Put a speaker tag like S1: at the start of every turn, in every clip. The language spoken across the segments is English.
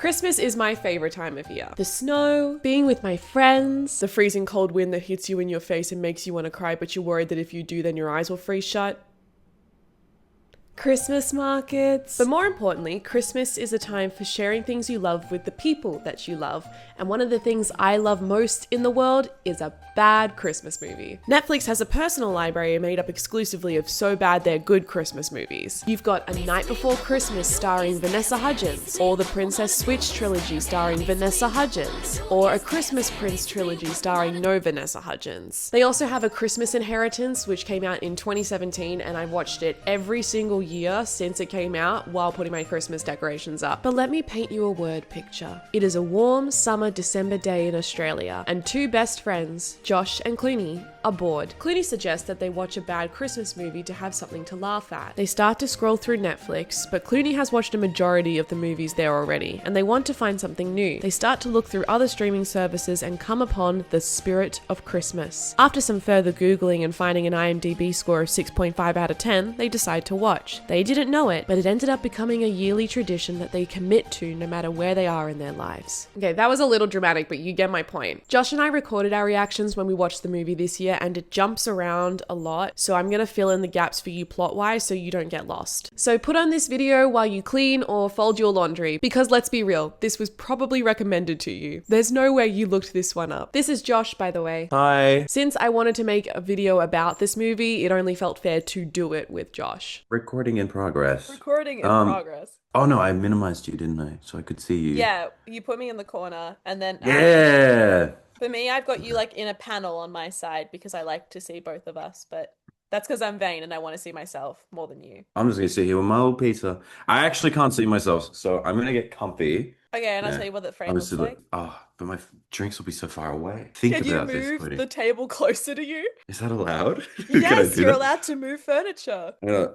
S1: Christmas is my favorite time of year. The snow, being with my friends, the freezing cold wind that hits you in your face and makes you want to cry, but you're worried that if you do, then your eyes will freeze shut. Christmas markets. But more importantly, Christmas is a time for sharing things you love with the people that you love. And one of the things I love most in the world is a bad Christmas movie. Netflix has a personal library made up exclusively of so bad they're good Christmas movies. You've got A Night Before Christmas starring Vanessa Hudgens, or the Princess Switch trilogy starring Vanessa Hudgens, or a Christmas Prince trilogy starring no Vanessa Hudgens. They also have A Christmas Inheritance, which came out in 2017, and I've watched it every single year since it came out while putting my Christmas decorations up. But let me paint you a word picture. It is a warm summer December day in Australia, and two best friends, Josh and Clooney, are bored. Clooney suggests that they watch a bad Christmas movie to have something to laugh at. They start to scroll through Netflix, but Clooney has watched a majority of the movies there already, and they want to find something new. They start to look through other streaming services and come upon The Spirit of Christmas. After some further Googling and finding an IMDb score of 6.5 out of 10, they decide to watch. They didn't know it, but it ended up becoming a yearly tradition that they commit to no matter where they are in their lives. Okay, that was a little dramatic, but you get my point. Josh and I recorded our reactions when we watched the movie this year, and it jumps around a lot, so I'm gonna fill in the gaps for you plot-wise so you don't get lost. So put on this video while you clean or fold your laundry, because let's be real, this was probably recommended to you. There's no way you looked this one up. This is Josh, by the way.
S2: Hi.
S1: Since I wanted to make a video about this movie, it only felt fair to do it with Josh.
S2: Recording in progress.
S3: Recording in progress.
S2: Oh no, I minimized you, didn't I? So I could see you.
S3: Yeah, you put me in the corner, and then
S2: Yeah.
S3: for me, I've got you like in a panel on my side because I like to see both of us, but that's because I'm vain and I want to see myself more than you.
S2: I'm just gonna sit here with my little pizza. I actually can't see myself, so I'm gonna get comfy.
S3: Okay, and I'll
S2: Yeah.
S3: tell you what the frame
S2: I'm
S3: looks
S2: just
S3: like.
S2: but my drinks will be so far away. Think
S3: Can you
S2: about this,
S3: move
S2: Cody.
S3: the table closer to you?
S2: Is that allowed? Can I
S3: Yes,
S2: do
S3: you're
S2: that?
S3: allowed to move furniture.
S2: Can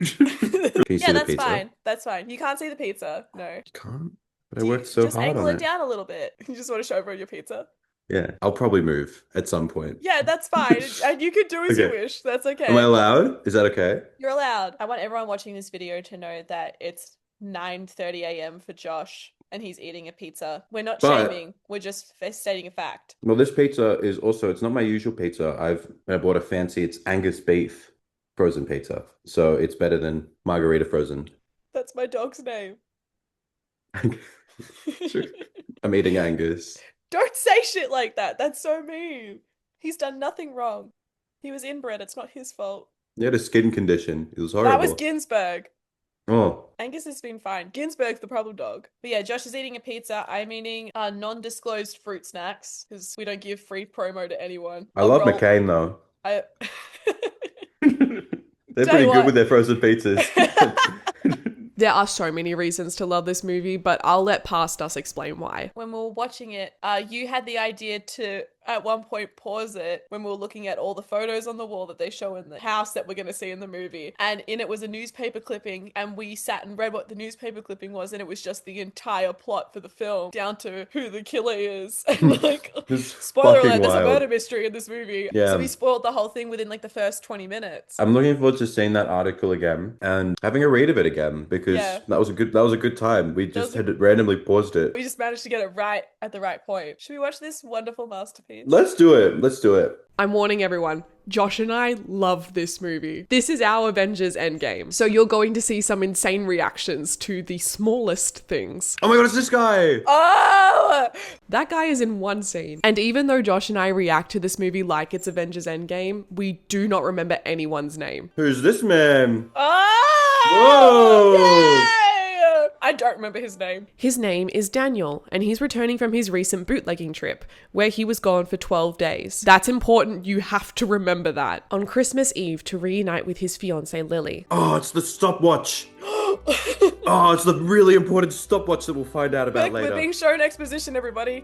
S2: you see
S3: Yeah,
S2: the
S3: that's
S2: pizza?
S3: fine. That's fine. You can't see the pizza. No.
S2: Can't. But I worked so
S3: Just
S2: hard
S3: angle
S2: on
S3: it
S2: it.
S3: down a little bit. You just want to show everyone your pizza.
S2: Yeah, I'll probably move at some point.
S3: Yeah, that's fine. And you can do as you
S2: Okay.
S3: wish. That's okay.
S2: Am I allowed? Is that okay?
S3: You're allowed. I want everyone watching this video to know that it's 9:30 a.m. for Josh and he's eating a pizza. We're not
S2: But-
S3: shaming. We're just stating a fact.
S2: Well, this pizza is also, it's not my usual pizza. I bought a fancy, it's Angus beef frozen pizza. So it's better than margarita frozen.
S3: That's my dog's name.
S2: I'm eating Angus.
S3: Don't say shit like that. That's so mean. He's done nothing wrong. He was inbred. It's not his fault.
S2: He had a skin condition. It was horrible.
S3: That was Ginsberg.
S2: Oh,
S3: Angus has been fine. Ginsberg's the problem dog. But yeah, Josh is eating a pizza. I'm eating non-disclosed fruit snacks because we don't give free promo to anyone.
S2: I love McCain though.
S3: I...
S2: They're
S3: Tell
S2: pretty
S3: you
S2: good
S3: what.
S2: with their frozen pizzas.
S1: There are so many reasons to love this movie, but I'll let past us explain why.
S3: When we were watching it, you had the idea to, at one point, pause it when we were looking at all the photos on the wall that they show in the house that we're going to see in the movie. And in it was a newspaper clipping, and we sat and read what the newspaper clipping was, and it was just the entire plot for the film, down to who the killer is. And like,
S2: It's
S3: spoiler
S2: fucking
S3: alert, there's a
S2: wild.
S3: murder mystery in this movie.
S2: Yeah.
S3: So we spoiled the whole thing within like the first 20 minutes.
S2: I'm looking forward to seeing that article again and having a read of it again because
S3: Yeah.
S2: that was a good time. We just
S3: was a-
S2: had randomly paused it.
S3: We just managed to get it right at the right point. Should we watch this wonderful masterpiece?
S2: Let's do it. Let's do it.
S1: I'm warning everyone, Josh and I love this movie. This is our Avengers Endgame, so you're going to see some insane reactions to the smallest things.
S2: Oh my god, it's this guy.
S3: Oh!
S1: That guy is in one scene. And even though Josh and I react to this movie like it's Avengers Endgame, we do not remember anyone's name.
S2: Who's this man?
S3: Oh!
S2: Whoa!
S3: Yay! I don't remember his name.
S1: His name is Daniel, and he's returning from his recent bootlegging trip, where he was gone for 12 days. That's important, you have to remember that. On Christmas Eve to reunite with his fiancée Lily.
S2: Oh, it's the stopwatch. Oh, it's the really important stopwatch that we'll find out about
S3: We're
S2: later.
S3: being shown exposition, everybody.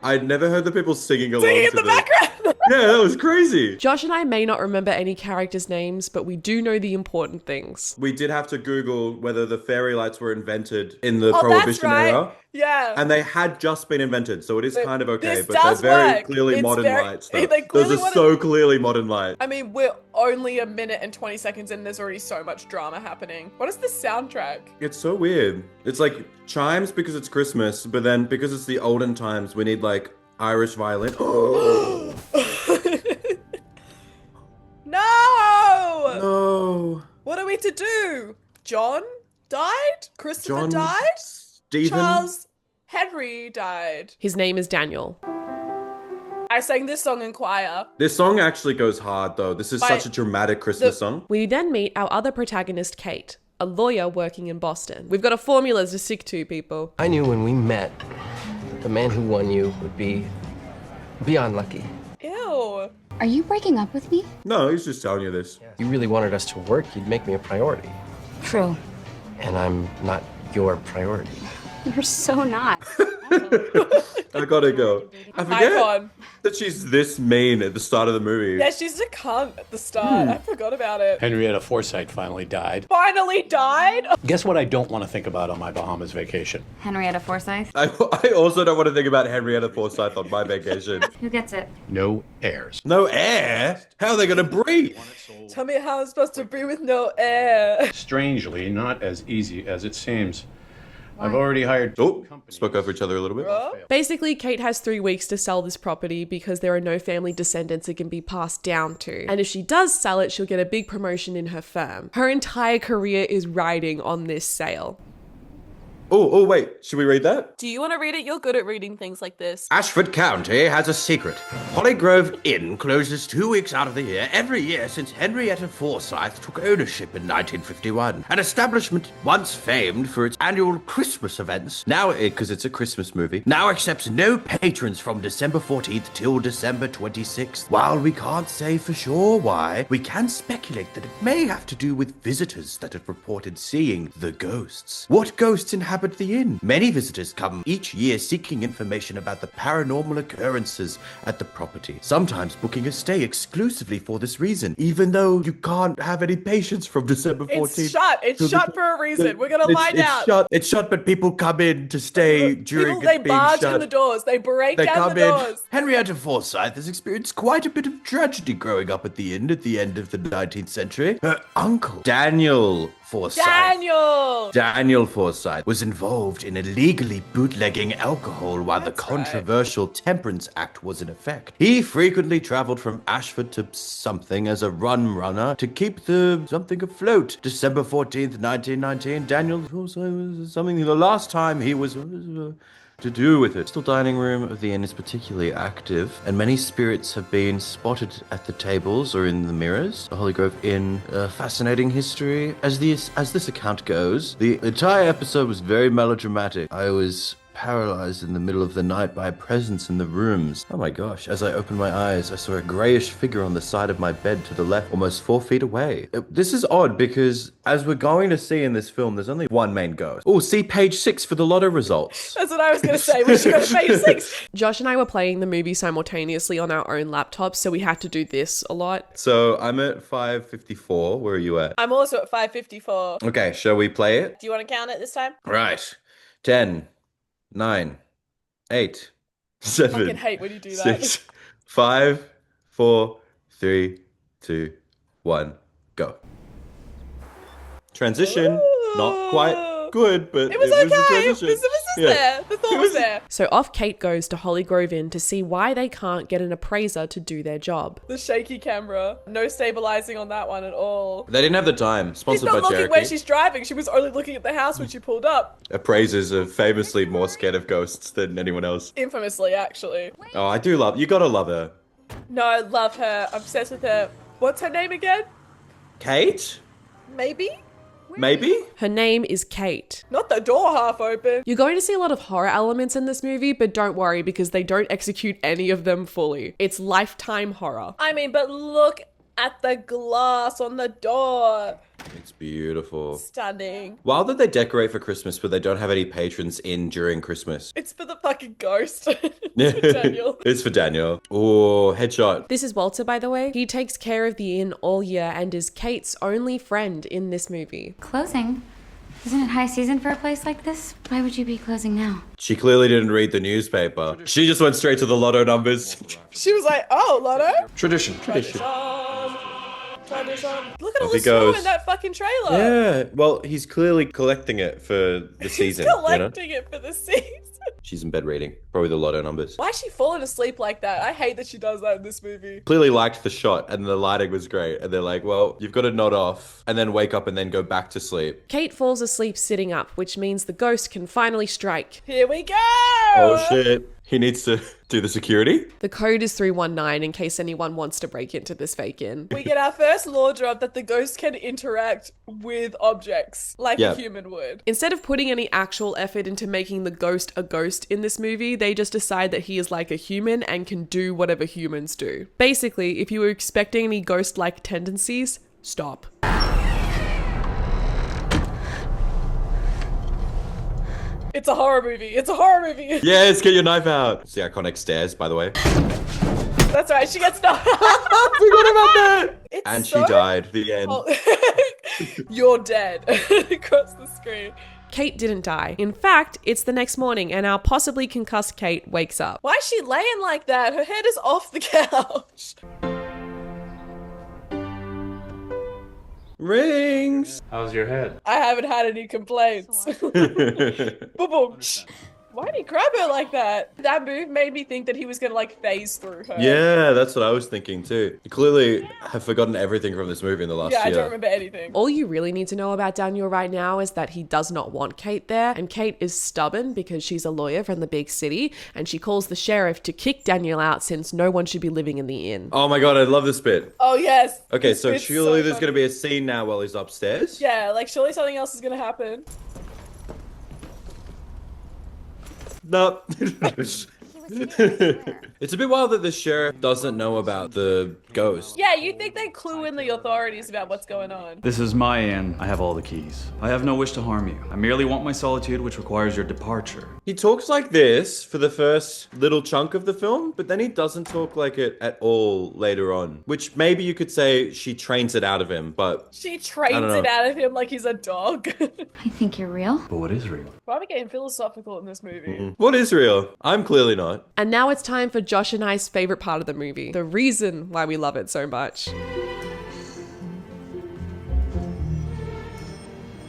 S2: I'd never heard the people singing along
S3: Singing in
S2: to
S3: the
S2: this.
S3: background.
S2: Yeah, that was crazy.
S1: Josh and I may not remember any characters' names, but we do know the important things.
S2: We did have to Google whether the fairy lights were invented in the
S3: Oh, that's
S2: Prohibition
S3: right.
S2: era.
S3: Yeah.
S2: And they had just been invented, so it is kind of okay.
S3: This
S2: But they're
S3: does
S2: very
S3: work.
S2: clearly
S3: It's
S2: modern
S3: very-
S2: lights. Though.
S3: they
S2: Those
S3: clearly
S2: are
S3: wanted-
S2: so clearly modern lights.
S3: I mean, we're only a minute and 20 seconds in. There's already so much drama happening. What is the soundtrack?
S2: It's so weird. It's like chimes because it's Christmas, but then because it's the olden times, we need like Irish violin.
S3: No!
S2: No.
S3: What are we to do? John died? Christopher
S2: John,
S3: died?
S2: Stephen.
S3: Charles Henry died.
S1: His name is Daniel.
S3: I sang this song in choir.
S2: This song actually goes hard though. This is
S3: By
S2: such a dramatic Christmas song.
S1: We then meet our other protagonist, Kate, a lawyer working in Boston. We've got a formula to stick to, people.
S4: I knew when we met, the man who won you would be beyond lucky.
S3: Ew.
S5: Are you breaking up with me?
S2: No, he's just telling you this.
S4: You really wanted us to work, you'd make me a priority.
S5: True.
S4: And I'm not your priority.
S5: You're so not.
S2: I gotta go. I forget
S3: Icon.
S2: that she's this mean at the start of the movie.
S3: Yeah, she's a cunt at the start. I forgot about it.
S6: Henrietta Forsythe finally died.
S3: Finally died?
S6: Guess what I don't want to think about on my Bahamas vacation?
S5: Henrietta Forsythe.
S2: I also don't want to think about Henrietta Forsythe on my vacation.
S5: Who gets it?
S6: No heirs.
S2: No air? How are they gonna breathe?
S3: Tell me how I'm supposed to be with no air.
S6: Strangely, not as easy as it seems. I've already hired
S2: Oh, spoke over each other a little bit.
S1: Basically, Kate has 3 weeks to sell this property because there are no family descendants it can be passed down to. And if she does sell it, she'll get a big promotion in her firm. Her entire career is riding on this sale.
S2: Oh, wait. Should we read that?
S3: Do you want to read it? You're good at reading things like this.
S7: Ashford County has a secret. Hollygrove Inn closes 2 weeks out of the year every year since Henrietta Forsythe took ownership in 1951. An establishment once famed for its annual Christmas events, now, because it's a Christmas movie, now accepts no patrons from December 14th till December 26th. While we can't say for sure why, we can speculate that it may have to do with visitors that have reported seeing the ghosts. What ghosts inhabit the inn? Many visitors come each year seeking information about the paranormal occurrences at the property, sometimes booking a stay exclusively for this reason, even though you can't have any patients from December 14th.
S3: It's shut. It's shut for a reason. We're going to find out.
S2: It's shut, but people come in to stay during
S3: People, they
S2: it being
S3: barge
S2: shut.
S3: in the doors. They break
S2: They
S3: down
S2: come
S3: the
S2: in.
S3: doors.
S7: Henrietta Forsythe has experienced quite a bit of tragedy growing up at the inn at the end of the 19th century. Her uncle, Daniel Forsythe. Daniel Forsythe was involved in illegally bootlegging alcohol while the controversial Temperance Act was in effect. He frequently traveled from Ashford to something as a runner to keep the something afloat. December 14th, 1919, Daniel Forsythe was something the last time he was to do with it. The dining room of the inn is particularly active, and many spirits have been spotted at the tables or in the mirrors. The Hollygrove Inn, fascinating history. As this account goes, the entire episode was very melodramatic. I was paralyzed in the middle of the night by a presence in the rooms. Oh my gosh. As I opened my eyes, I saw a grayish figure on the side of my bed to the left, almost 4 feet away. This is odd because, as we're going to see in this film, there's only one main ghost. Oh, see page 6 for the lotto results.
S3: That's what I was going to say. We should go to page 6.
S1: Josh and I were playing the movie simultaneously on our own laptops, so we had to do this a lot.
S2: So I'm at 5:54. Where are you at?
S3: I'm also at 5:54.
S2: Okay, shall we play it?
S3: Do you want to count it this time?
S2: Right. 10, 9, 8, 7,
S3: I fucking hate when you do that.
S2: 6, 5, 4, 3, 2, 1, go. Transition. Not quite good, but
S3: It was
S2: a
S3: okay. It
S2: transition.
S3: was
S2: Yeah.
S3: there. The thought was there.
S1: So off Kate goes to Hollygrove Inn to see why they can't get an appraiser to do their job.
S3: The shaky camera. No stabilizing on that one at all.
S2: They didn't have the time.
S3: She's
S2: Sponsored
S3: not
S2: by
S3: looking
S2: Cherokee.
S3: where she's driving. She was only looking at the house when she pulled up.
S2: Appraisers are famously more scared of ghosts than anyone else.
S3: Infamously, actually.
S2: Oh, I do love. You gotta love her.
S3: No, I love her. I'm obsessed with her. What's her name again?
S2: Kate?
S3: Maybe?
S2: Maybe?
S1: Her name is Kate.
S3: Not the door half open.
S1: You're going to see a lot of horror elements in this movie, but don't worry because they don't execute any of them fully. It's lifetime horror.
S3: I mean, but look at the glass on the door.
S2: It's beautiful.
S3: Stunning.
S2: Wild that they decorate for Christmas, but they don't have any patrons in during Christmas.
S3: It's for the fucking ghost. It's for Daniel.
S2: It's for Daniel. Oh, headshot.
S1: This is Walter, by the way. He takes care of the inn all year and is Kate's only friend in this movie.
S5: Closing? Isn't it high season for a place like this? Why would you be closing now?
S2: She clearly didn't read the newspaper. She just went straight to the lotto numbers.
S3: She was like, oh, Lotto?
S6: Tradition.
S3: Tradition. Look at all
S2: Off
S3: the
S2: he
S3: snow
S2: goes.
S3: in that fucking trailer.
S2: Yeah, well, he's clearly collecting it for the
S3: He's
S2: season.
S3: collecting it for the season.
S2: She's in bed reading. Probably the lotto numbers.
S3: Why is she falling asleep like that? I hate that she does that in this movie.
S2: Clearly liked the shot and the lighting was great. And they're like, well, you've got to nod off and then wake up and then go back to sleep.
S1: Kate falls asleep sitting up, which means the ghost can finally strike.
S3: Here we go.
S2: Oh, shit. He needs to do the security?
S1: The code is 319 in case anyone wants to break into this fake inn.
S3: We get our first law drop that the ghost can interact with objects like a human would.
S1: Instead of putting any actual effort into making the ghost a ghost in this movie, they just decide that he is like a human and can do whatever humans do. Basically, if you were expecting any ghost-like tendencies, stop.
S3: It's a horror movie. It's a horror movie.
S2: Yes, get your knife out. It's the iconic stairs, by the way.
S3: That's right. She gets stuck.
S2: Forgot about that.
S3: It's
S2: And
S3: so-
S2: she died. The end.
S3: Oh. You're dead. Across the screen.
S1: Kate didn't die. In fact, it's the next morning and our possibly concussed Kate wakes up.
S3: Why is she laying like that? Her head is off the couch.
S2: Rings.
S6: How's your head?
S3: I haven't had any complaints. Boom, boom. Why did he grab her like that? That move made me think that he was gonna like phase through her.
S2: Yeah, that's what I was thinking too. You clearly have forgotten everything from this movie in the last
S3: Yeah,
S2: year.
S3: I don't remember anything.
S1: All you really need to know about Daniel right now is that he does not want Kate there, and Kate is stubborn because she's a lawyer from the big city, and she calls the sheriff to kick Daniel out since no one should be living in the inn.
S2: Oh my god, I love this bit.
S3: Oh yes.
S2: Okay,
S3: This
S2: so
S3: bit's
S2: surely there's
S3: funny.
S2: going to be a scene now while he's upstairs.
S3: Yeah, like surely something else is gonna happen.
S2: No. It's a bit wild that the sheriff doesn't know about the ghost.
S3: Yeah, you'd think they'd clue in the authorities about what's going on.
S8: This is my inn. I have all the keys. I have no wish to harm you. I merely want my solitude, which requires your departure.
S2: He talks like this for the first little chunk of the film, but then he doesn't talk like it at all later on. Which maybe you could say she trains it out of him, but
S3: She trains
S2: know.
S3: it out of him like he's a dog.
S5: I think you're real.
S8: But what is real?
S3: Why are we getting philosophical in this movie?
S2: what is real? I'm clearly not.
S1: And now it's time for Josh and I's favorite part of the movie, the reason why we love it so much.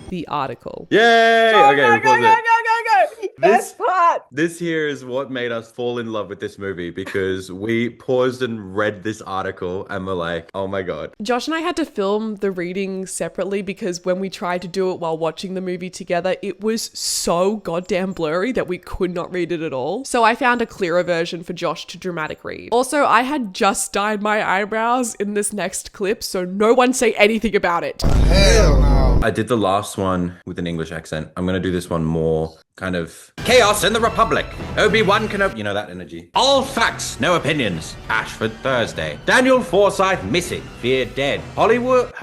S1: The article.
S2: Yay!
S3: Go,
S2: Okay,
S3: go,
S2: we
S3: go,
S2: pause
S3: go,
S2: it.
S3: go, go, go! Best part!
S2: This here is what made us fall in love with this movie because we paused and read this article and were like, oh my god.
S1: Josh and I had to film the reading separately because when we tried to do it while watching the movie together, it was so goddamn blurry that we could not read it at all. So I found a clearer version for Josh to dramatic read. Also, I had just dyed my eyebrows in this next clip, so no one say anything about it.
S2: I did the last one with an English accent. I'm gonna do this one more kind of chaos in the Republic. Obi-Wan Kenobi, you know that energy. All facts, no opinions. Ashford Thursday. Daniel Forsyth missing, feared dead. Hollywood,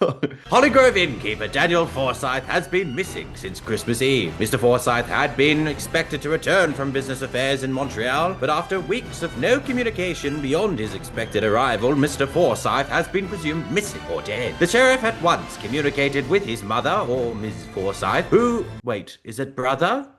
S2: Hollygrove innkeeper Daniel Forsyth has been missing since Christmas Eve. Mr. Forsyth had been expected to return from business affairs in Montreal, but after weeks of no communication beyond his expected arrival, Mr. Forsyth has been presumed missing or dead. The sheriff at once communicated with his mother, or Ms. Forsyth, who... Wait, is it brother?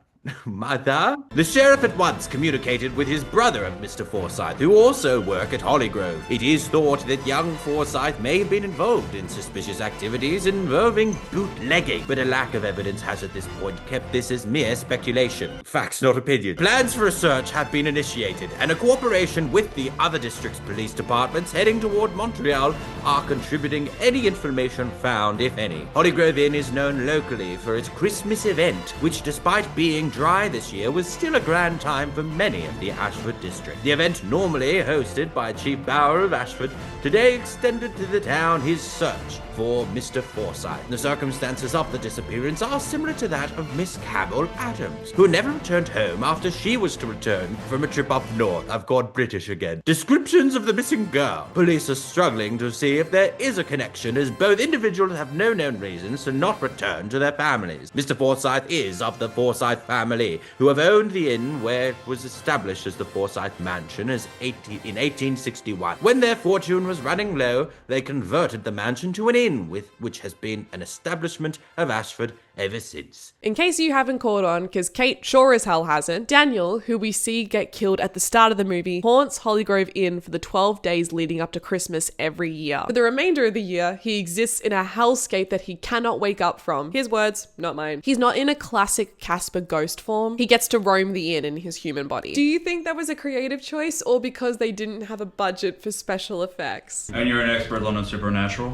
S2: Mother? The sheriff at once communicated with his brother of Mr. Forsyth, who also work at Hollygrove. It is thought that young Forsyth may have been involved in suspicious activities involving bootlegging, but a lack of evidence has at this point kept this as mere speculation. Facts, not opinion. Plans for a search have been initiated, and a cooperation with the other district's police departments heading toward Montreal are contributing any information found, if any. Hollygrove Inn is known locally for its Christmas event, which despite being dry this year was still a grand time for many of the Ashford district. The event, normally hosted by Chief Bower of Ashford, today extended to the town his search for Mr. Forsyth. The circumstances of the disappearance are similar to that of Miss Cabell Adams, who never returned home after she was to return from a trip up north. I've gone British again. Descriptions of the missing girl. Police are struggling to see if there is a connection, as both individuals have no known reasons to not return to their families. Mr. Forsyth is of the Forsyth family, who have owned the inn where it was established as the Forsyth Mansion in 1861. When their fortune was running low, they converted the mansion to an inn, which has been an establishment of Ashford ever since.
S1: In case you haven't caught on, because Kate sure as hell hasn't, Daniel, who we see get killed at the start of the movie, haunts Hollygrove Inn for the 12 days leading up to Christmas every year. For the remainder of the year, he exists in a hellscape that he cannot wake up from. His words, not mine. He's not in a classic Casper ghost form. He gets to roam the inn in his human body. Do you think that was a creative choice, or because they didn't have a budget for special effects?
S8: And you're an expert on supernatural?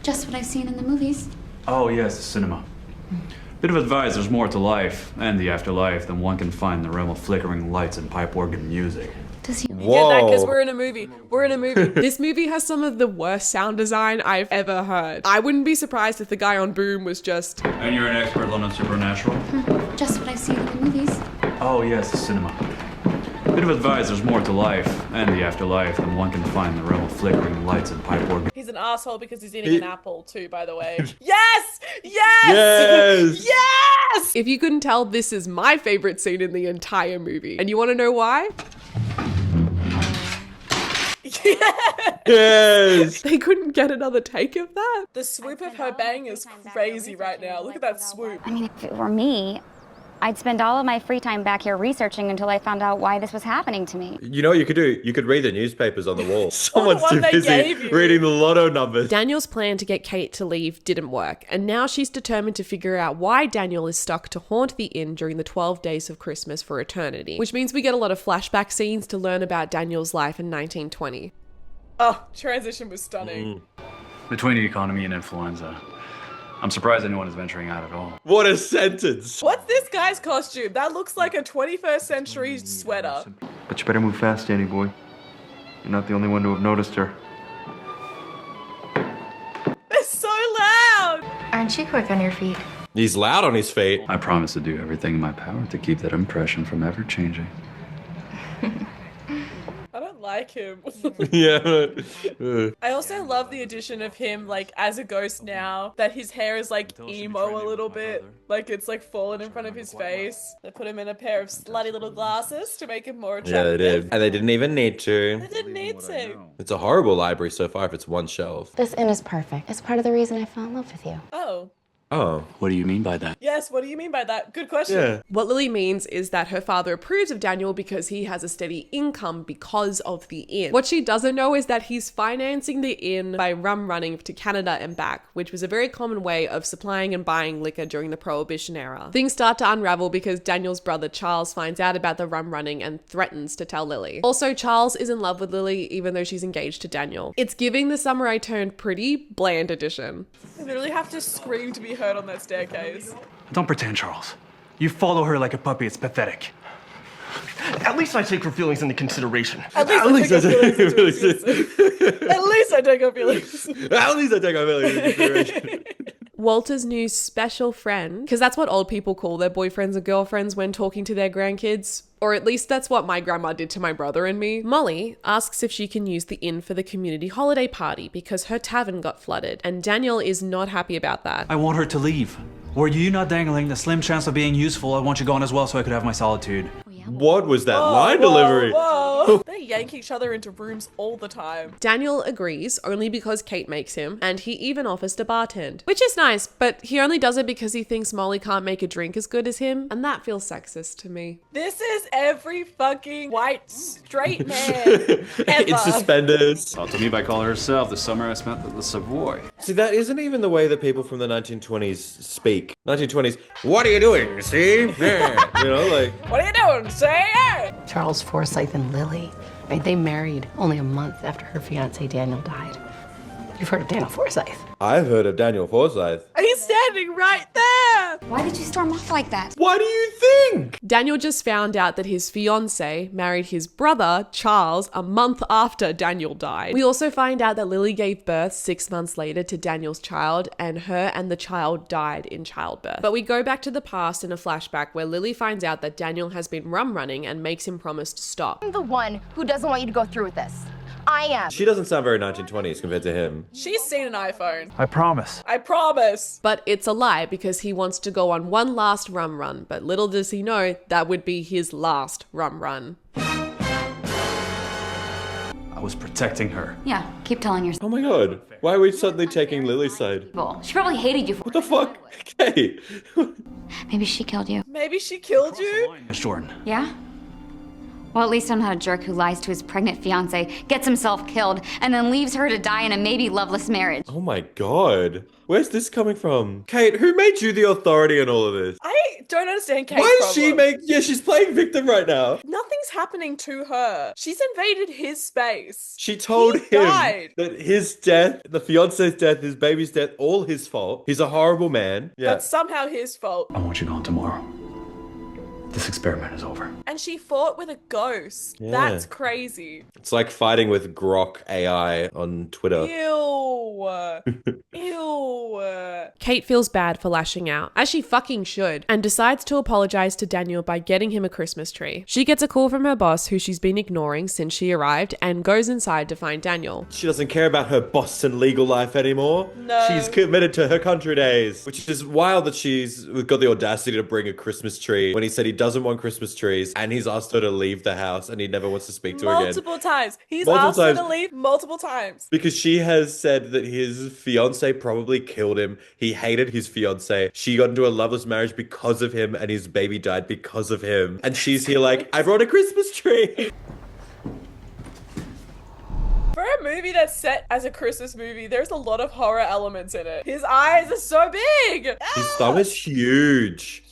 S5: Just what I've seen in the movies.
S8: Oh yes, the cinema. Bit of advice, there's more to life and the afterlife than one can find in the realm of flickering lights and pipe organ music.
S5: Does he?
S3: You get that because we're in a movie. We're in a movie.
S1: This movie has some of the worst sound design I've ever heard. I wouldn't be surprised if the guy on Boom was just...
S8: And you're an expert on supernatural?
S5: Just what I've seen in the movies.
S8: Oh yes, the cinema. Bit of advice, there's more to life and the afterlife than one can find in the realm of flickering lights and pipe organ.
S3: He's an asshole because he's eating an apple too, by the way. Yes! Yes!
S7: Yes!
S3: Yes!
S1: If you couldn't tell, this is my favorite scene in the entire movie. And you want to know why?
S7: Yes!
S1: They couldn't get another take of that.
S3: The swoop of her bang is crazy right now. Look at that swoop.
S5: I mean, if it were me, I'd spend all of my free time back here researching until I found out why this was happening to me.
S7: You know what you could do? You could read the newspapers on the wall. Someone's
S3: one
S7: too
S3: they
S7: busy
S3: gave you.
S7: reading the lotto numbers.
S1: Daniel's plan to get Kate to leave didn't work, and now she's determined to figure out why Daniel is stuck to haunt the inn during the 12 days of Christmas for eternity, which means we get a lot of flashback scenes to learn about Daniel's life in 1920.
S3: Oh, transition was stunning.
S8: Between the economy and influenza, I'm surprised anyone is venturing out at all.
S7: What a sentence.
S3: What's this guy's costume? That looks like a 21st century sweater.
S9: But you better move fast, Danny boy. You're not the only one to have noticed her.
S3: They're so loud!
S5: Aren't you quick on your feet?
S7: He's loud on his feet.
S8: I promise to do everything in my power to keep that impression from ever changing.
S3: I don't like him.
S7: Yeah.
S3: I also love the addition of him, like, as a ghost now, that his hair is, like, emo a little bit. Like, it's, like, fallen in front of his face. They put him in a pair of slutty little glasses to make him more attractive.
S7: Yeah, they did. And they didn't even need to.
S3: They didn't need to.
S7: It's a horrible library so far if it's one shelf.
S10: This inn is perfect. It's part of the reason I fell in love with you.
S3: Oh.
S7: Oh.
S8: What do you mean by that?
S3: Yes, what do you mean by that? Good question.
S7: Yeah.
S1: What Lily means is that her father approves of Daniel because he has a steady income because of the inn. What she doesn't know is that he's financing the inn by rum running to Canada and back, which was a very common way of supplying and buying liquor during the Prohibition era. Things start to unravel because Daniel's brother Charles finds out about the rum running and threatens to tell Lily. Also, Charles is in love with Lily even though she's engaged to Daniel. It's giving the Summer I Turned Pretty bland edition.
S3: You literally have to scream to be heard on that staircase.
S9: Don't pretend, Charles. You follow her like a puppy. It's pathetic.
S11: At least I take her feelings into consideration.
S3: At least I take her feelings into consideration.
S1: Walter's new special friend, because that's what old people call their boyfriends and girlfriends when talking to their grandkids, or at least that's what my grandma did to my brother and me. Molly asks if she can use the inn for the community holiday party because her tavern got flooded, and Daniel is not happy about that.
S9: I want her to leave. Were you not dangling the slim chance of being useful? I want you gone as well so I could have my solitude.
S7: What was that line delivery?
S3: Whoa. They yank each other into rooms all the time.
S1: Daniel agrees only because Kate makes him, and he even offers to bartend, which is nice, but he only does it because he thinks Molly can't make a drink as good as him, and that feels sexist to me.
S3: This is every fucking white straight man ever.
S7: In suspenders.
S8: Well, to me by calling herself the summer I spent at the Savoy.
S7: See, that isn't even the way that people from the 1920s speak. 1920s, what are you doing, Steve? Yeah. You know, like...
S3: What are you doing, say it?
S10: Charles Forsyth and Lily, right? They married only a month after her fiance Daniel died. You've heard of Daniel Forsyth.
S7: I've heard of Daniel Forsyth.
S3: He's standing right there.
S5: Why did you storm off like that?
S7: Why do you think?
S1: Daniel just found out that his fiancée married his brother, Charles, a month after Daniel died. We also find out that Lily gave birth 6 months later to Daniel's child, and her and the child died in childbirth. But we go back to the past in a flashback where Lily finds out that Daniel has been rum running and makes him promise to stop.
S10: I'm the one who doesn't want you to go through with this. I am.
S7: She doesn't sound very 1920s compared to him.
S3: She's seen an iPhone.
S9: I promise.
S3: I promise.
S1: But it's a lie because he wants to go on one last rum run, but little does he know that would be his last rum run.
S8: I was protecting her.
S5: Yeah, keep telling yourself.
S7: Oh my god. Why are we suddenly taking Lily's side?
S5: She probably hated you for
S7: What the fuck? Okay.
S5: Maybe she killed you.
S3: Maybe she killed you?
S8: Miss Jordan.
S5: Yeah? Well, at least I'm not a jerk who lies to his pregnant fiancée, gets himself killed, and then leaves her to die in a maybe loveless marriage.
S7: Oh my god. Where's this coming from? Kate, who made you the authority in all of this?
S3: I don't understand Kate's
S7: Why is she
S3: problem.
S7: Yeah, she's playing victim right now.
S3: Nothing's happening to her. She's invaded his space.
S7: She told
S3: He
S7: him
S3: died.
S7: that his death, the fiance's death, his baby's death, all his fault. He's a horrible man. Yeah.
S3: That's somehow his fault.
S8: I want you gone tomorrow. This experiment is over.
S3: And she fought with a ghost.
S7: Yeah.
S3: That's crazy.
S7: It's like fighting with Grok AI on Twitter.
S3: Ew. Ew.
S1: Kate feels bad for lashing out, as she fucking should, and decides to apologize to Daniel by getting him a Christmas tree. She gets a call from her boss, who she's been ignoring since she arrived, and goes inside to find Daniel.
S7: She doesn't care about her Boston legal life anymore.
S3: No.
S7: She's committed to her country days, which is wild that she's got the audacity to bring a Christmas tree when he said he doesn't want Christmas trees, and he's asked her to leave the house and he never wants to speak to her again.
S3: Multiple times. He's
S7: Multiple
S3: asked her
S7: times.
S3: to leave multiple times.
S7: Because she has said that his fiance probably killed him. He hated his fiance. She got into a loveless marriage because of him, and his baby died because of him. And she's here like, I brought a Christmas tree.
S3: For a movie that's set as a Christmas movie, there's a lot of horror elements in it. His eyes are so big.
S7: His thumb is huge.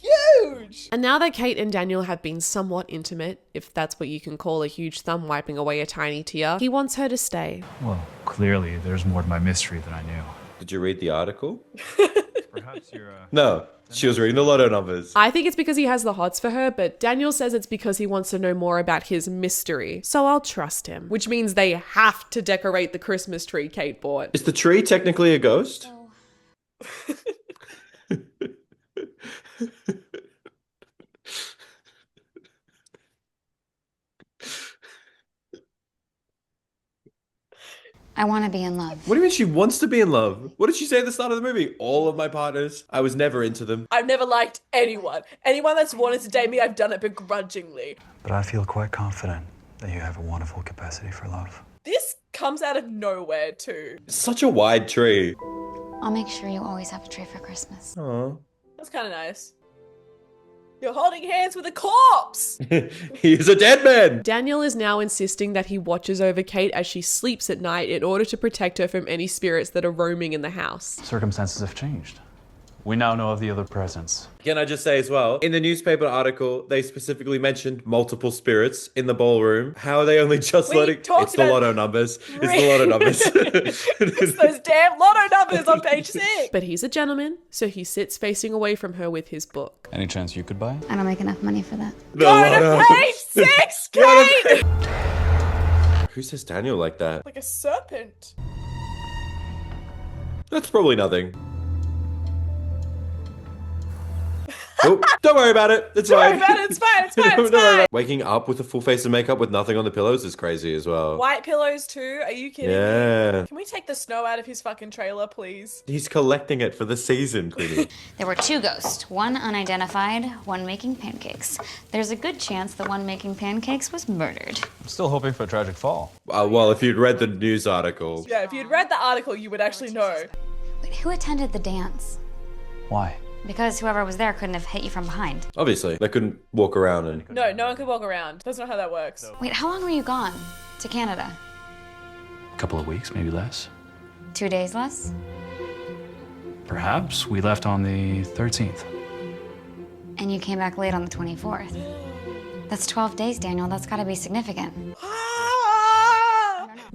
S3: Huge.
S1: And now that Kate and Daniel have been somewhat intimate, if that's what you can call a huge thumb wiping away a tiny tear, he wants her to stay.
S9: Well, clearly there's more to my mystery than I knew.
S7: Did you read the article?
S9: Perhaps you're,
S7: No, she was reading the lotto numbers.
S1: I think it's because he has the hots for her, but Daniel says it's because he wants to know more about his mystery. So I'll trust him, which means they have to decorate the Christmas tree Kate bought.
S7: Is the tree technically a ghost?
S5: I want to be in love.
S7: What do you mean she wants to be in love? What did she say at the start of the movie? All of my partners, I was never into them.
S3: I've never liked anyone. Anyone that's wanted to date me, I've done it begrudgingly.
S9: But I feel quite confident that you have a wonderful capacity for love.
S3: This comes out of nowhere too.
S7: Such a wide tree.
S5: I'll make sure you always have a tree for Christmas.
S7: Aww.
S3: That's kind of nice. You're holding hands with a corpse!
S7: He is a dead man!
S1: Daniel is now insisting that he watches over Kate as she sleeps at night in order to protect her from any spirits that are roaming in the house.
S8: Circumstances have changed. We now know of the other presence.
S7: Can I just say as well, in the newspaper article, they specifically mentioned multiple spirits in the ballroom. How are they only just
S3: We
S7: letting...
S3: talked
S7: It's the
S3: about-
S7: lotto numbers. It's the lotto numbers.
S3: It's those damn lotto numbers on page 6!
S1: But he's a gentleman, so he sits facing away from her with his book.
S8: Any chance you could buy?
S5: I don't make enough money for that.
S7: The
S3: Go
S7: lotto.
S3: to page 6,
S7: Go to
S3: Kate!
S7: Who says Daniel like that?
S3: Like a serpent.
S7: That's probably nothing. Oh, don't worry about it. It's
S3: Don't
S7: fine.
S3: worry about it, it's fine, it's fine, it's
S7: Don't worry
S3: fine.
S7: about it. Waking up with a full face of makeup with nothing on the pillows is crazy as well.
S3: White pillows too? Are you kidding me?
S7: Yeah.
S3: Can we take the snow out of his fucking trailer, please?
S7: He's collecting it for the season, Queenie.
S5: There were 2 ghosts, one unidentified, one making pancakes. There's a good chance the one making pancakes was murdered.
S8: I'm still hoping for a tragic fall.
S7: Well, if you'd read the news article.
S3: Yeah, if you'd read the article, you would actually know.
S5: Wait, who attended the dance?
S9: Why?
S5: Because whoever was there couldn't have hit you from behind.
S7: Obviously, they couldn't walk around and...
S3: No, no one could walk around. That's not how that works.
S5: Wait, how long were you gone? To Canada?
S8: A couple of weeks, maybe less.
S5: 2 days less?
S8: Perhaps. We left on the 13th.
S5: And you came back late on the 24th. That's 12 days, Daniel. That's gotta be significant.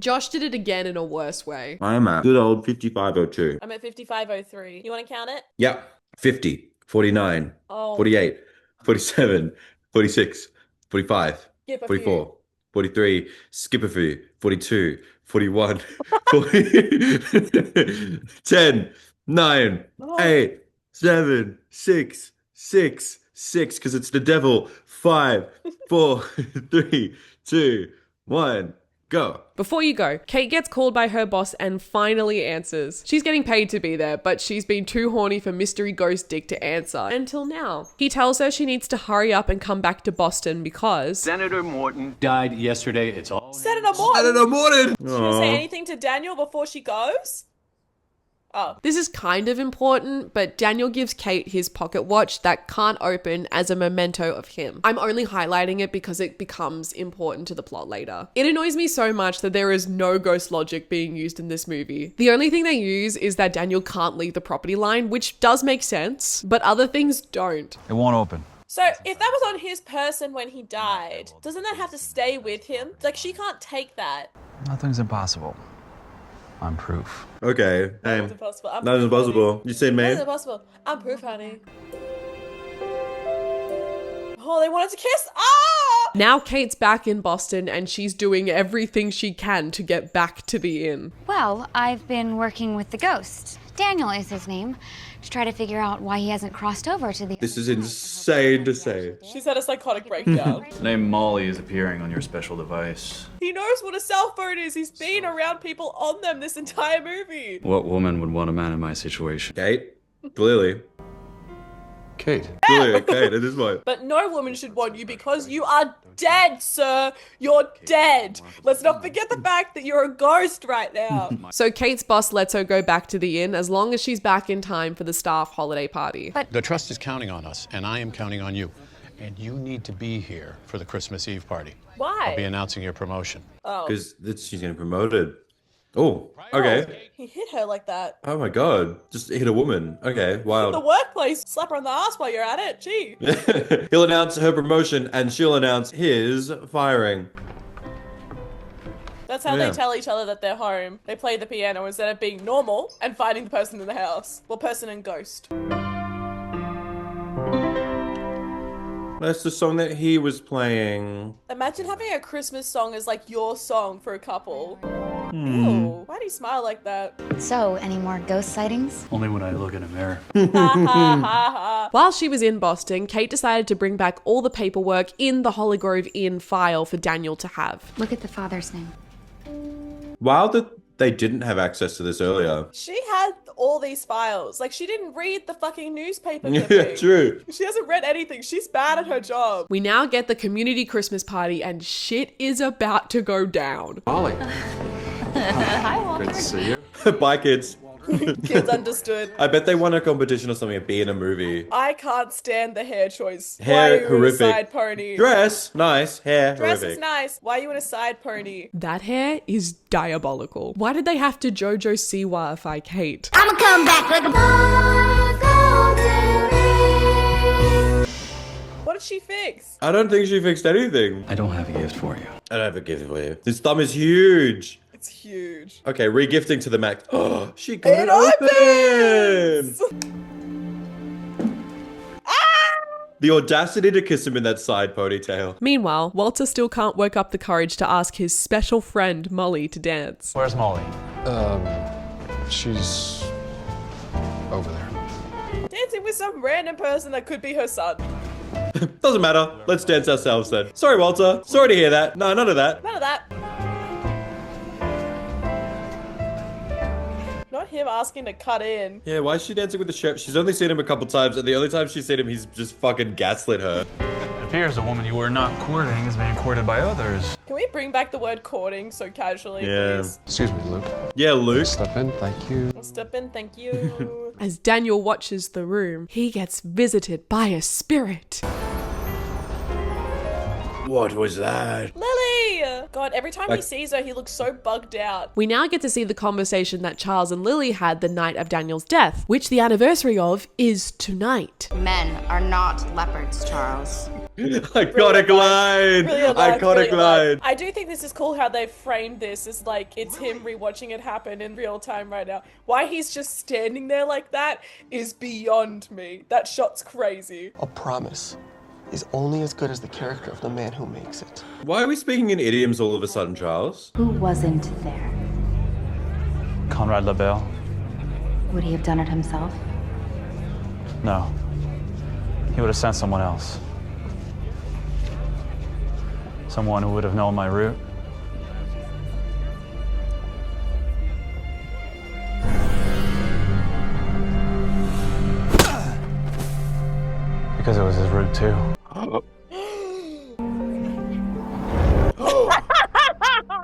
S1: Josh did it again in a worse way.
S7: I am at good old 5502.
S3: I'm at 5503. You want to count it?
S7: Yep. 50, 49,
S3: Oh.
S7: 48, 47, 46, 45,
S3: Skip a
S7: 44,
S3: few.
S7: 43, skip a few, 42, 41, 40, 10, 9, 8, 7, 6, 6, 6, because it's the devil. 5, 4, 3, 2, 1. Go.
S1: Before you go, Kate gets called by her boss and finally answers. She's getting paid to be there, but she's been too horny for Mystery Ghost Dick to answer until now. He tells her she needs to hurry up and come back to Boston because
S6: Senator Morton died yesterday. It's all.
S3: Senator Morton.
S7: Senator Morton.
S3: She gonna say anything to Daniel before she goes? Oh.
S1: This is kind of important, but Daniel gives Kate his pocket watch that can't open as a memento of him. I'm only highlighting it because it becomes important to the plot later. It annoys me so much that there is no ghost logic being used in this movie. The only thing they use is that Daniel can't leave the property line, which does make sense, but other things don't.
S9: It won't open.
S3: So if that was on his person when he died, doesn't that have to stay with him? Like, she can't take that.
S9: Nothing's impossible. I'm proof.
S7: Okay.
S3: Nothing's impossible.
S7: Nothing's impossible. You say, man?
S3: Nothing's impossible. I'm proof, honey. Oh, they wanted to kiss. Ah!
S1: Now Kate's back in Boston and she's doing everything she can to get back to the inn.
S5: Well, I've been working with the ghost. Daniel is his name. To try to figure out why he hasn't crossed over to the...
S7: This is insane to say.
S3: She's had a psychotic breakdown.
S8: The name Molly is appearing on your special device.
S3: He knows what a cell phone is. He's been around people on them this entire movie.
S8: What woman would want a man in my situation?
S7: Kate? Clearly.
S6: Kate.
S7: Clearly, Kate, at this point.
S3: But no woman should want you because you are dead, sir. You're dead. Let's not forget the fact that you're a ghost right now.
S1: So Kate's boss lets her go back to the inn as long as she's back in time for the staff holiday party.
S5: But
S12: the trust is counting on us, and I am counting on you. And you need to be here for the Christmas Eve party.
S3: Why?
S12: I'll be announcing your promotion.
S3: Oh.
S7: Because she's getting promoted. Oh, okay.
S3: He hit her like that.
S7: Oh my god. Just hit a woman. Okay,
S3: In
S7: wild.
S3: the workplace. Slap her on the ass while you're at it. Gee.
S7: He'll announce her promotion and she'll announce his firing.
S3: That's how they tell each other that they're home. They play the piano instead of being normal and finding the person in the house. Well, person and ghost.
S7: That's the song that he was playing.
S3: Imagine having a Christmas song as like your song for a couple. Ew, why do you smile like that?
S5: so, any more ghost sightings?
S8: Only when I look in a mirror.
S1: While she was in Boston, Kate decided to bring back all the paperwork in the Holly Grove Inn file for Daniel to have.
S5: Look at the father's name.
S7: Wild that they didn't have access to this earlier.
S3: She had all these files. Like, she didn't read the fucking newspaper
S7: Yeah,
S3: clipping.
S7: true.
S3: She hasn't read anything. She's bad at her job.
S1: We now get the community Christmas party and shit is about to go down.
S6: Molly.
S5: Hi, Walter.
S6: Good to see you.
S7: Bye, kids.
S3: Kids understood.
S7: I bet they won a competition or something of being in a movie.
S3: I can't stand the hair choice. Why
S7: Hair
S3: are you
S7: horrific.
S3: in a side pony?
S7: Dress nice. Hair
S3: Dress
S7: horrific.
S3: is nice. Why are you in a side pony?
S1: That hair is diabolical. Why did they have to JoJo Siwa-ify Kate?
S10: I'ma come back like a
S3: What did she fix?
S7: I don't think she fixed anything.
S8: I don't have a gift for you.
S7: I don't have a gift for you. His thumb is huge.
S3: It's huge.
S7: Okay, re-gifting to the max. Oh, she got
S3: It
S7: it open!
S3: Ah!
S7: The audacity to kiss him in that side ponytail.
S1: Meanwhile, Walter still can't work up the courage to ask his special friend Molly to dance.
S9: Where's Molly?
S12: She's over there.
S3: Dancing with some random person that could be her son.
S7: Doesn't matter. Let's dance ourselves then. Sorry, Walter. Sorry to hear that. No, none of that.
S3: None of that. Not him asking to cut in.
S7: Yeah, why is she dancing with the chef? She's only seen him a couple times, and the only time she's seen him, he's just fucking gaslit her.
S9: It appears the woman you were not courting is being courted by others.
S3: Can we bring back the word courting so casually,
S7: Yeah.
S3: please?
S12: Excuse me, Luke.
S7: Yeah, Luke.
S12: Step in, thank you.
S3: I'll step in, thank you.
S1: As Daniel watches the room, he gets visited by a spirit.
S7: What was that?
S3: Lily! God, every time he sees her, he looks so bugged out.
S1: We now get to see the conversation that Charles and Lily had the night of Daniel's death, which the anniversary of is tonight.
S10: Men are not leopards, Charles.
S7: Iconic line. Iconic line.
S3: I do think this is cool how they framed this as like it's him rewatching it happen in real time right now. Why he's just standing there like that is beyond me. That shot's crazy.
S11: A promise is only as good as the character of the man who makes it.
S7: Why are we speaking in idioms all of a sudden, Charles?
S13: Who wasn't there?
S9: Conrad LaBelle?
S13: Would he have done it himself?
S9: No. He would have sent someone else. Someone who would have known my route. Because it was his route too.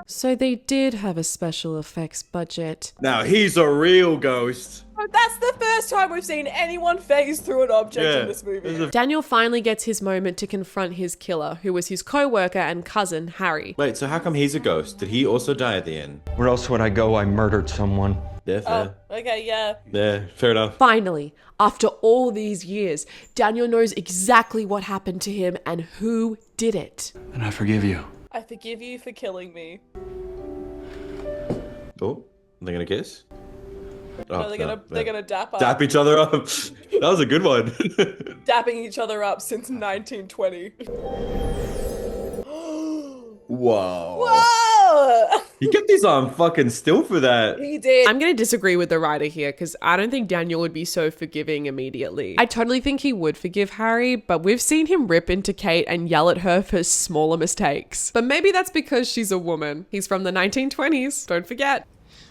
S1: So they did have a special effects budget.
S7: Now he's a real ghost.
S3: That's the first time we've seen anyone phase through an object in this movie.
S1: Daniel finally gets his moment to confront his killer, who was his co-worker and cousin, Harry.
S7: Wait, so how come he's a ghost? Did he also die at the end?
S14: Where else would I go? I murdered someone.
S7: Yeah, fair.
S3: Okay, yeah.
S7: Yeah, fair enough.
S1: Finally, after all these years, Daniel knows exactly what happened to him and who did it.
S9: And I forgive you.
S3: I forgive you for killing me.
S7: Oh, they're gonna kiss?
S3: No, they're gonna dap up.
S7: Dap each other up. That was a good one.
S3: Dapping each other up since 1920.
S7: Whoa.
S3: Whoa!
S7: He kept his arm fucking still for that.
S3: He did.
S1: I'm going to disagree with the writer here because I don't think Daniel would be so forgiving immediately. I totally think he would forgive Harry, but we've seen him rip into Kate and yell at her for smaller mistakes. But maybe that's because she's a woman. He's from the 1920s, don't forget.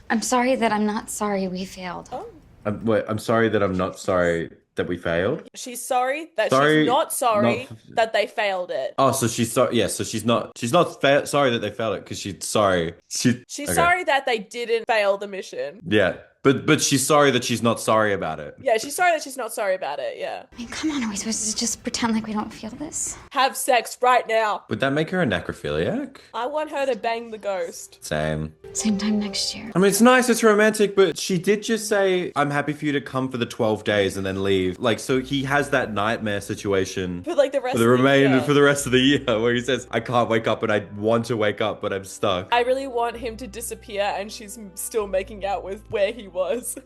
S5: I'm sorry that I'm not sorry we failed.
S3: Oh.
S7: I'm sorry that I'm not sorry that we failed.
S3: She's sorry that she's not sorry that they failed it.
S7: Oh, so she's sorry. Yeah, so she's not sorry that they failed it because she's sorry. She's
S3: sorry that they didn't fail the mission.
S7: Yeah, but she's sorry that she's not sorry about it.
S3: Yeah, she's sorry that she's not sorry about it. Yeah.
S5: I mean, come on, are we supposed to just pretend like we don't feel this?
S3: Have sex right now.
S7: Would that make her a necrophiliac?
S3: I want her to bang the ghost.
S7: Same
S5: time next year.
S7: I mean, it's nice, it's romantic, but she did just say, I'm happy for you to come for the 12 days and then leave. Like, so he has that nightmare situation
S3: for like the rest
S7: for the rest of the year where he says, I can't wake up and I want to wake up, but I'm stuck.
S3: I really want him to disappear and she's still making out with where he was.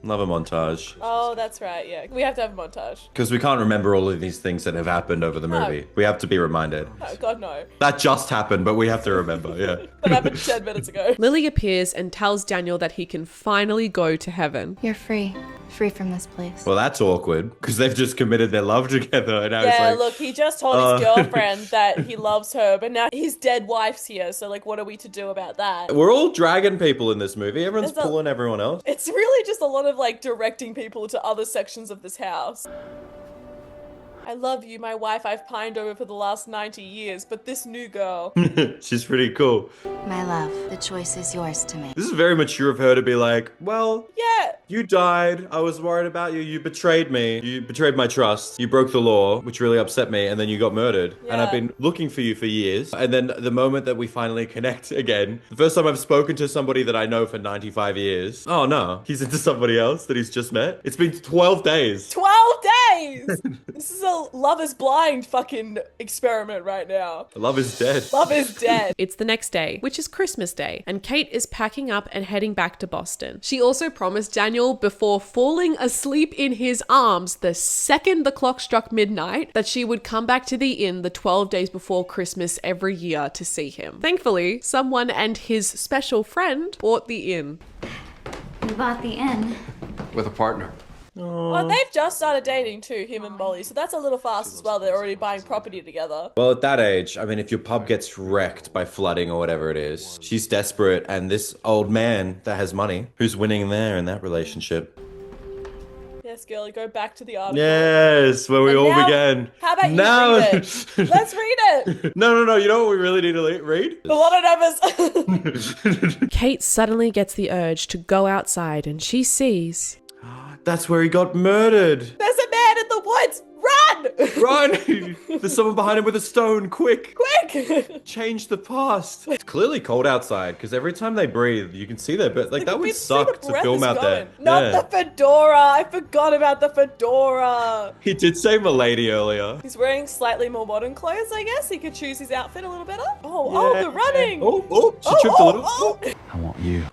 S7: Love a montage.
S3: Oh, that's right, yeah. We have to have a montage.
S7: Because we can't remember all of these things that have happened over the movie.
S3: No.
S7: We have to be reminded.
S3: Oh, God, no.
S7: That just happened, but we have to remember, yeah.
S3: That happened 10 minutes ago.
S1: Lily appears and tells Daniel that he can finally go to heaven.
S13: You're free. Free from this place.
S7: Well, that's awkward, because they've just committed their love together. And now it's like,
S3: look, he just told his girlfriend that he loves her, but now his dead wife's here, so like, what are we to do about that?
S7: We're all dragon people in this movie. Everyone's pulling everyone else.
S3: It's really just a lot of like directing people to other sections of this house. I love you, my wife I've pined over for the last 90 years, but this new girl.
S7: She's pretty cool.
S13: My love, the choice is yours to make.
S7: This is very mature of her to be like, well,
S3: yeah,
S7: you died. I was worried about you. You betrayed me. You betrayed my trust. You broke the law, which really upset me, and then you got murdered.
S3: Yeah.
S7: And I've been looking for you for years. And then the moment that we finally connect again, the first time I've spoken to somebody that I know for 95 years. Oh no, he's into somebody else that he's just met. It's been 12 days.
S3: 12 days! This is a Love is Blind fucking experiment right now.
S7: Love is dead.
S3: Love is dead.
S1: It's the next day, which is Christmas Day, and Kate is packing up and heading back to Boston. She also promised Daniel before falling asleep in his arms the second the clock struck midnight that she would come back to the inn the 12 days before Christmas every year to see him. Thankfully, someone and his special friend bought the inn.
S5: We bought the inn.
S14: With a partner.
S3: Well, they've just started dating too, him and Molly, so that's a little fast as well. They're already buying property together.
S7: Well, at that age, I mean, if your pub gets wrecked by flooding or whatever it is, she's desperate, and this old man that has money, who's winning there in that relationship?
S3: Yes, girlie, go back to the article.
S7: Yes, where we all began.
S3: How about you read it? Let's read it.
S7: No. You know what we really need to read?
S3: The lot of numbers.
S1: Kate suddenly gets the urge to go outside, and she sees...
S7: That's where he got murdered.
S3: There's a man in the woods. Run!
S7: Run! There's someone behind him with a stone. Quick!
S3: Quick!
S7: Change the past. It's clearly cold outside because every time they breathe, you can see that. But like that would suck to film out there.
S3: Not the fedora. I forgot about the fedora.
S7: He did say "milady" earlier.
S3: He's wearing slightly more modern clothes, I guess. He could choose his outfit a little better. Oh, the running.
S7: She tripped a little.
S8: I want you.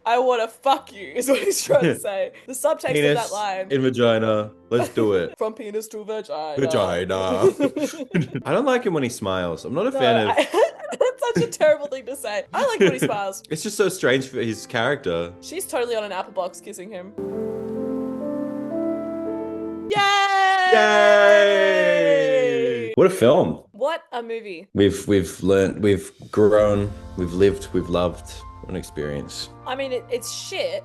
S3: I want to fuck you, is what he's trying to say. The subtext of that line.
S7: In vagina. Let's do it.
S3: From penis to vagina.
S7: Vagina. I don't like him when he smiles. I'm not a fan of...
S3: That's such a terrible thing to say. I like when he smiles.
S7: It's just so strange for his character.
S3: She's totally on an apple box kissing him. Yay!
S7: Yay! What a film.
S3: What a movie.
S7: We've learned, we've grown, we've lived, we've loved. What an experience.
S3: I mean, it's shit.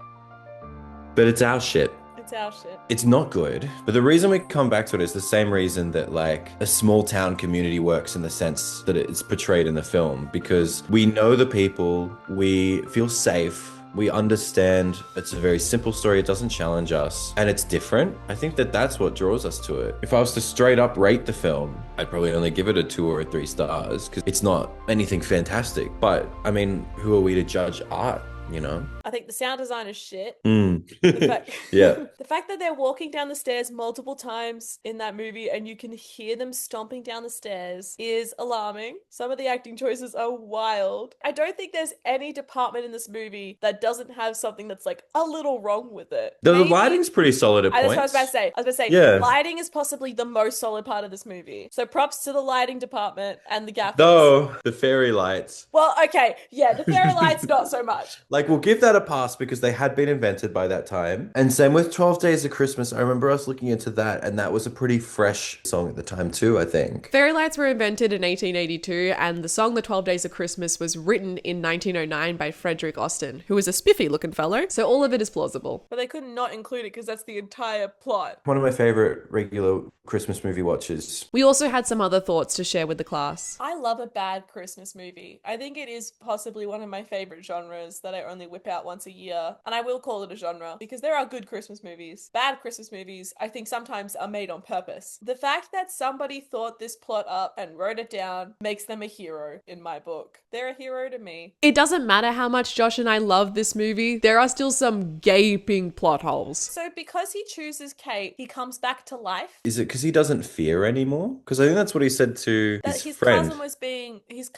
S7: But it's our shit.
S3: It's our shit.
S7: It's not good. But the reason we come back to it is the same reason that like a small town community works in the sense that it's portrayed in the film, because we know the people, we feel safe. We understand it's a very simple story. It doesn't challenge us and it's different. I think that that's what draws us to it. If I was to straight up rate the film, I'd probably only give it a 2 or a 3 stars because it's not anything fantastic. But I mean, who are we to judge art? You know,
S3: I think the sound design is shit.
S7: Yeah.
S3: The fact that they're walking down the stairs multiple times in that movie and you can hear them stomping down the stairs is alarming. Some of the acting choices are wild. I don't think there's any department in this movie that doesn't have something that's like a little wrong with it.
S7: The lighting's pretty solid at points.
S3: That's what I was about to say.
S7: Yeah.
S3: Lighting is possibly the most solid part of this movie. So props to the lighting department and the gaffers.
S7: Though, the fairy lights.
S3: Well, okay. Yeah, the fairy lights, not so much.
S7: Like, we'll give that a pass because they had been invented by that time. And same with 12 Days of Christmas. I remember us looking into that, and that was a pretty fresh song at the time too, I think.
S1: Fairy lights were invented in 1882, and the song The 12 Days of Christmas was written in 1909 by Frederick Austin, who was a spiffy looking fellow, so all of it is plausible.
S3: But they could not include it because that's the entire plot.
S7: One of my favorite regular Christmas movie watches.
S1: We also had some other thoughts to share with the class.
S3: I love a bad Christmas movie. I think it is possibly one of my favorite genres that I only whip out once a year. And I will call it a genre because there are good Christmas movies. Bad Christmas movies, I think sometimes are made on purpose. The fact that somebody thought this plot up and wrote it down makes them a hero in my book. They're a hero to me.
S1: It doesn't matter how much Josh and I love this movie, there are still some gaping plot holes.
S3: So because he chooses Kate, he comes back to life.
S7: Is it because he doesn't fear anymore? Because I think that's what he said to his friend.
S3: His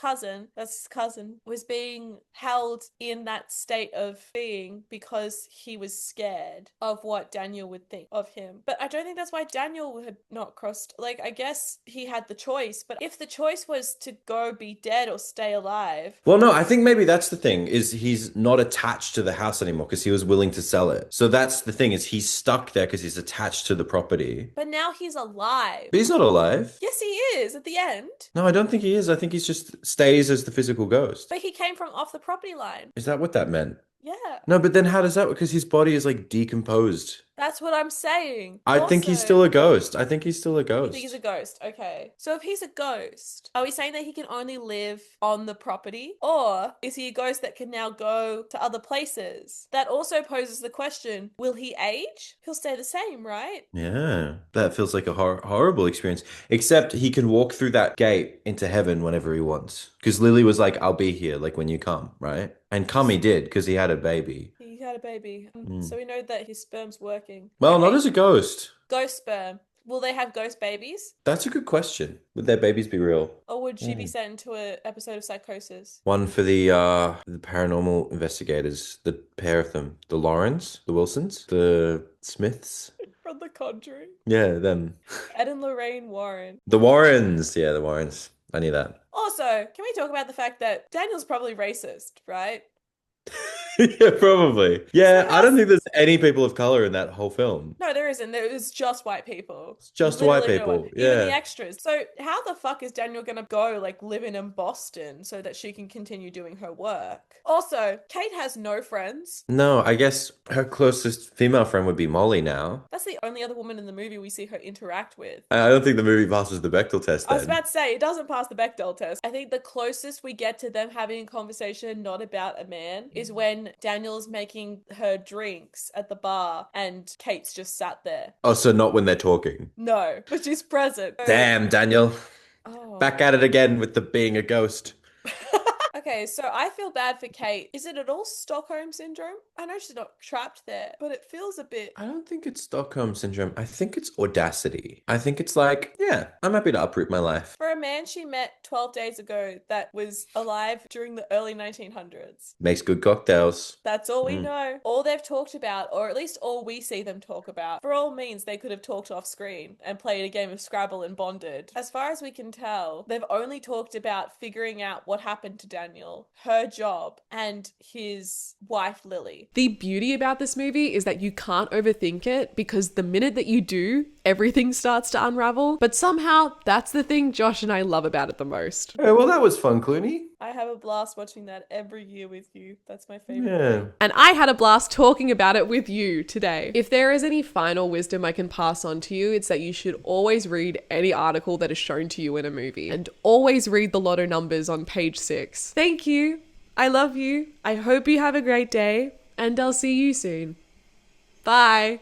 S3: cousin was being held in that state of being because he was scared of what Daniel would think of him. But I don't think that's why Daniel had not crossed. Like, I guess he had the choice, but if the choice was to go be dead or stay alive.
S7: Well, no, I think maybe that's the thing, is he's not attached to the house anymore because he was willing to sell it. So that's the thing, is he's stuck there because he's attached to the property.
S3: But now he's alive.
S7: But he's not alive.
S3: Yes, he is at the end.
S7: No, I don't think he is. I think he's just stays as the physical ghost.
S3: But he came from off the property line.
S7: Is that what that meant?
S3: Yeah.
S7: No, but then how does that work? Because his body is like decomposed.
S3: That's what I'm saying.
S7: I think he's still a ghost. I think he's still a
S3: You
S7: ghost.
S3: think he's a ghost? Okay. So if he's a ghost, are we saying that he can only live on the property? Or is he a ghost that can now go to other places? That also poses the question, will he age? He'll stay the same, right?
S7: Yeah, that feels like a horrible experience. Except he can walk through that gate into heaven whenever he wants. Because Lily was like, I'll be here, like when you come, right? And come he did, because he had a baby.
S3: He had a baby. So we know that his sperm's working.
S7: Well, not as a ghost.
S3: Ghost sperm. Will they have ghost babies?
S7: That's a good question. Would their babies be real?
S3: Or would she be sent into an episode of Psychosis?
S7: One for the paranormal investigators, the pair of them, the Laurens, the Wilsons, the Smiths.
S3: From The Conjuring.
S7: Yeah, them.
S3: Ed and Lorraine Warren.
S7: The Warrens. Yeah, the Warrens. I knew that.
S3: Also, can we talk about the fact that Daniel's probably racist, right?
S7: Yeah, probably. Yeah, I don't think there's any people of color in that whole film.
S3: No, there isn't. There's just white people.
S7: It's just
S3: Literally
S7: white
S3: no
S7: people.
S3: one.
S7: Yeah.
S3: Even the extras. So how the fuck is Daniel gonna go like living in Boston so that she can continue doing her work? Also, Kate has no friends.
S7: No, I guess her closest female friend would be Molly now.
S3: That's the only other woman in the movie we see her interact with.
S7: I don't think the movie passes the Bechdel test
S3: I was
S7: then.
S3: about to say, it doesn't pass the Bechdel test. I think the closest we get to them having a conversation not about a man is when when Daniel's making her drinks at the bar and Kate's just sat there.
S7: Oh, so not when they're talking.
S3: No, but she's present.
S7: Damn, Daniel.
S3: Oh.
S7: Back at it again with the being a ghost.
S3: Okay, so I feel bad for Kate. Is it at all Stockholm Syndrome? I know she's not trapped there, but it feels a bit...
S7: I don't think it's Stockholm Syndrome. I think it's audacity. I think it's like, yeah, I'm happy to uproot my life.
S3: For a man she met 12 days ago that was alive during the early 1900s.
S7: Makes good cocktails.
S3: That's all we know. All they've talked about, or at least all we see them talk about, for all means they could have talked off screen and played a game of Scrabble and bonded. As far as we can tell, they've only talked about figuring out what happened to Daniel, her job, and his wife Lily.
S1: The beauty about this movie is that you can't overthink it, because the minute that you do, everything starts to unravel. But somehow, that's the thing Josh and I love about it the most.
S7: Oh, well, that was fun, Clooney.
S3: I have a blast watching that every year with you. That's my favorite thing.
S1: And I had a blast talking about it with you today. If there is any final wisdom I can pass on to you, it's that you should always read any article that is shown to you in a movie, and always read the lotto numbers on page 6. Thank you. I love you. I hope you have a great day, and I'll see you soon. Bye.